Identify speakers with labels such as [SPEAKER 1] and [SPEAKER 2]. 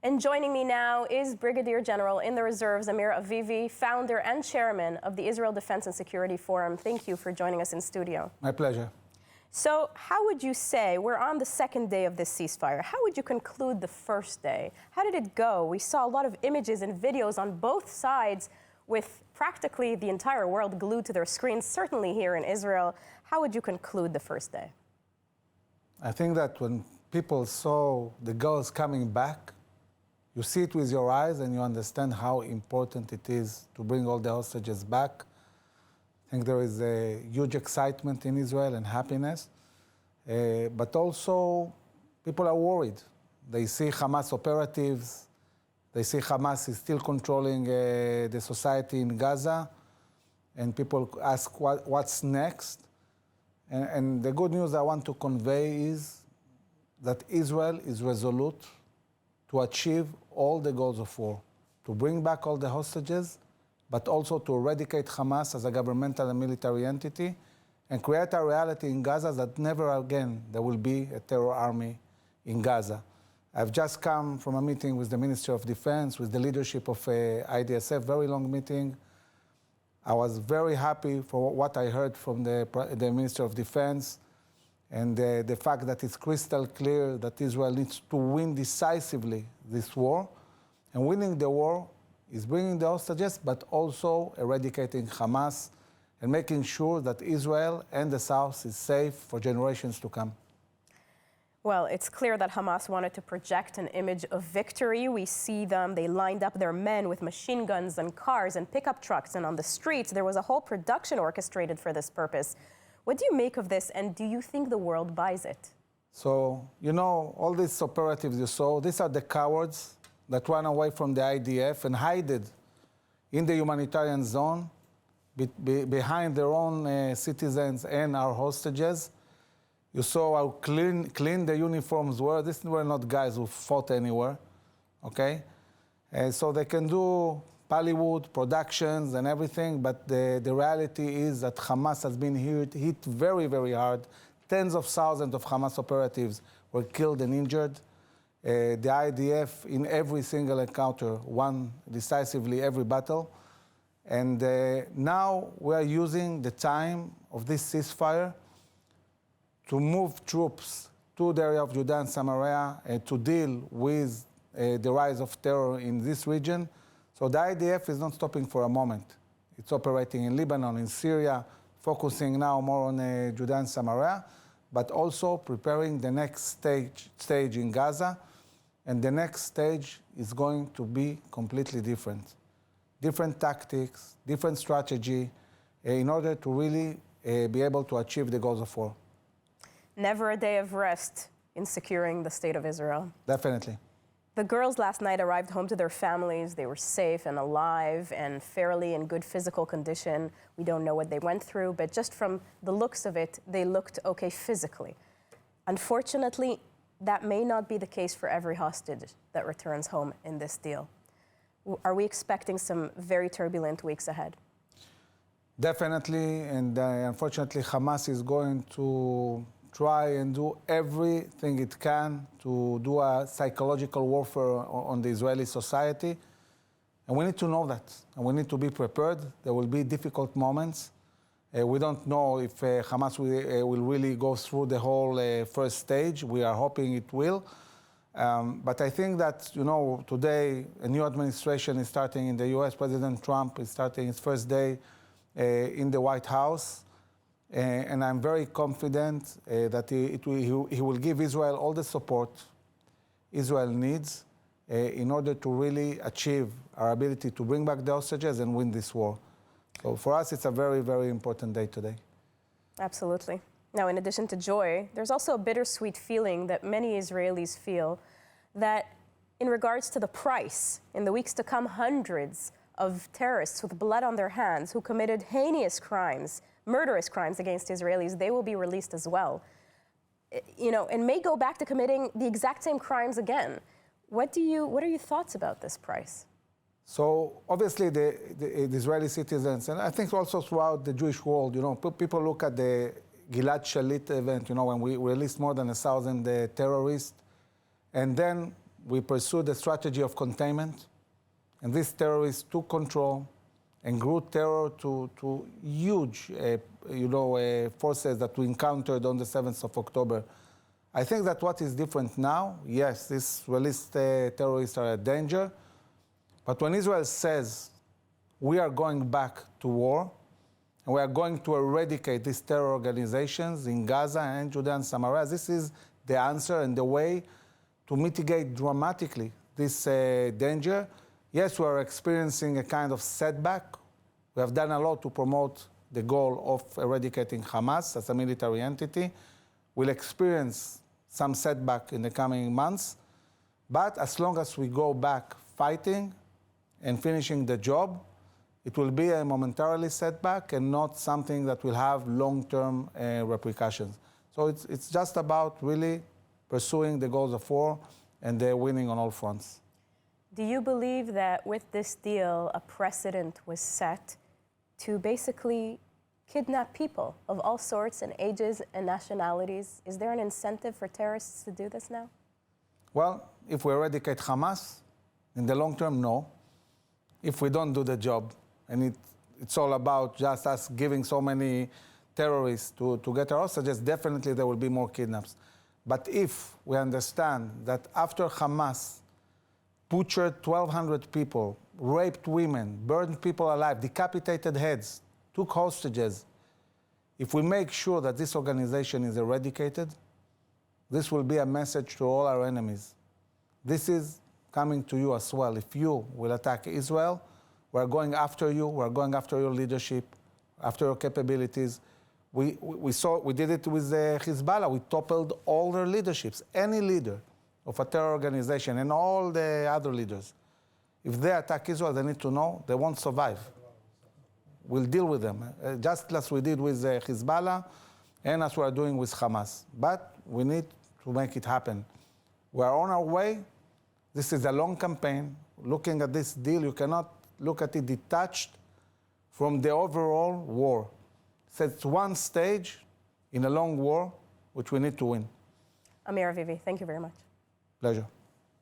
[SPEAKER 1] And joining me now is Brigadier General in the Reserves, Amir Avivi, founder and chairman of the Israel Defense and Security Forum. Thank you for joining us in studio.
[SPEAKER 2] My pleasure.
[SPEAKER 1] So how would you say, we're on the second day of this ceasefire, how would you conclude the first day? How did it go? We saw a lot of images and videos on both sides with practically the entire world glued to their screens, certainly here in Israel. How would you conclude the first day?
[SPEAKER 2] I think that when people saw the girls coming back, you see it with your eyes and you understand how important it is to bring all the hostages back. I think there is a huge excitement in Israel and happiness, but also people are worried. They see Hamas operatives, they see Hamas is still controlling the society in Gaza, and people ask what's next. And the good news I want to convey is that Israel is resolute to achieve all the goals of war, to bring back all the hostages, but also to eradicate Hamas as a governmental and military entity and create a reality in Gaza that never again there will be a terror army in Gaza. I've just come from a meeting with the Minister of Defense, with the leadership of IDSF, very long meeting. I was very happy for what I heard from the Minister of Defense and the fact that it's crystal clear that Israel needs to win decisively this war. And winning the war is bringing the hostages, but also eradicating Hamas and making sure that Israel and the South is safe for generations to come.
[SPEAKER 1] Well, it's clear that Hamas wanted to project an image of victory. We see them, they lined up their men with machine guns and cars and pickup trucks, and on the streets there was a whole production orchestrated for this purpose. What do you make of this, and do you think the world buys it?
[SPEAKER 2] So, you know, all these operatives you saw, these are the cowards that ran away from the IDF and hid in the humanitarian zone behind their own citizens and our hostages. You saw how clean the uniforms were. These were not guys who fought anywhere, okay? So they can do Bollywood productions and everything, but the reality is that Hamas has been hit very, very hard. Tens of thousands of Hamas operatives were killed and injured. The IDF, in every single encounter, won decisively every battle. And now we are using the time of this ceasefire to move troops to the area of Judea and Samaria to deal with the rise of terror in this region. So the IDF is not stopping for a moment. It's operating in Lebanon, in Syria, focusing now more on Judea and Samaria, but also preparing the next stage in Gaza. And the next stage is going to be completely different. Different tactics, different strategy, in order to really be able to achieve the goals of war.
[SPEAKER 1] Never a day of rest in securing the state of Israel.
[SPEAKER 2] Definitely.
[SPEAKER 1] The girls last night arrived home to their families. They were safe and alive and fairly in good physical condition. We don't know what they went through, but just from the looks of it, they looked okay physically. Unfortunately, that may not be the case for every hostage that returns home in this deal. Are we expecting some very turbulent weeks ahead?
[SPEAKER 2] Definitely, and unfortunately, Hamas is going to try and do everything it can to do a psychological warfare on the Israeli society. And we need to know that, and we need to be prepared. There will be difficult moments. We don't know if Hamas will really go through the whole first stage. We are hoping it will. But I think that, you know, today a new administration is starting in the US. President Trump is starting his first day in the White House. And I'm very confident that he will give Israel all the support Israel needs in order to really achieve our ability to bring back the hostages and win this war. So for us, it's a very, very important day today.
[SPEAKER 1] Absolutely. Now, in addition to joy, there's also a bittersweet feeling that many Israelis feel that in regards to the price, in the weeks to come, hundreds of terrorists with blood on their hands who committed heinous crimes, murderous crimes against Israelis, they will be released as well. You know, and may go back to committing the exact same crimes again. What are your thoughts about this price?
[SPEAKER 2] So obviously the Israeli citizens, and I think also throughout the Jewish world, you know, people look at the Gilad Shalit event, you know, when we released more than 1,000 terrorists, and then we pursued a strategy of containment, and these terrorists took control and grew terror to huge forces that we encountered on the 7th of October. I think that what is different now, yes, these released terrorists are a danger, but when Israel says we are going back to war, and we are going to eradicate these terror organizations in Gaza and Judea and Samaria, this is the answer and the way to mitigate dramatically this danger. Yes, we are experiencing a kind of setback. We have done a lot to promote the goal of eradicating Hamas as a military entity. We'll experience some setback in the coming months, but as long as we go back fighting and finishing the job, it will be a momentarily setback and not something that will have long-term repercussions. So it's just about really pursuing the goals of war and winning on all fronts.
[SPEAKER 1] Do you believe that with this deal, a precedent was set to basically kidnap people of all sorts and ages and nationalities? Is there an incentive for terrorists to do this now?
[SPEAKER 2] Well, if we eradicate Hamas, in the long term, no. If we don't do the job, and it's all about just us giving so many terrorists to get our hostages, definitely there will be more kidnaps. But if we understand that after Hamas butchered 1,200 people, raped women, burned people alive, decapitated heads, took hostages, if we make sure that this organization is eradicated, this will be a message to all our enemies. This is coming to you as well. If you will attack Israel, we're going after you, we're going after your leadership, after your capabilities. We did it with Hezbollah. We toppled all their leaderships. Any leader of a terror organization and all the other leaders, if they attack Israel, they need to know they won't survive. We'll deal with them, just as we did with Hezbollah and as we are doing with Hamas. But we need to make it happen. We are on our way. This is a long campaign. Looking at this deal, you cannot look at it detached from the overall war. So it's one stage in a long war, which we need to win.
[SPEAKER 1] Amir Avivi, thank you very much.
[SPEAKER 2] Pleasure.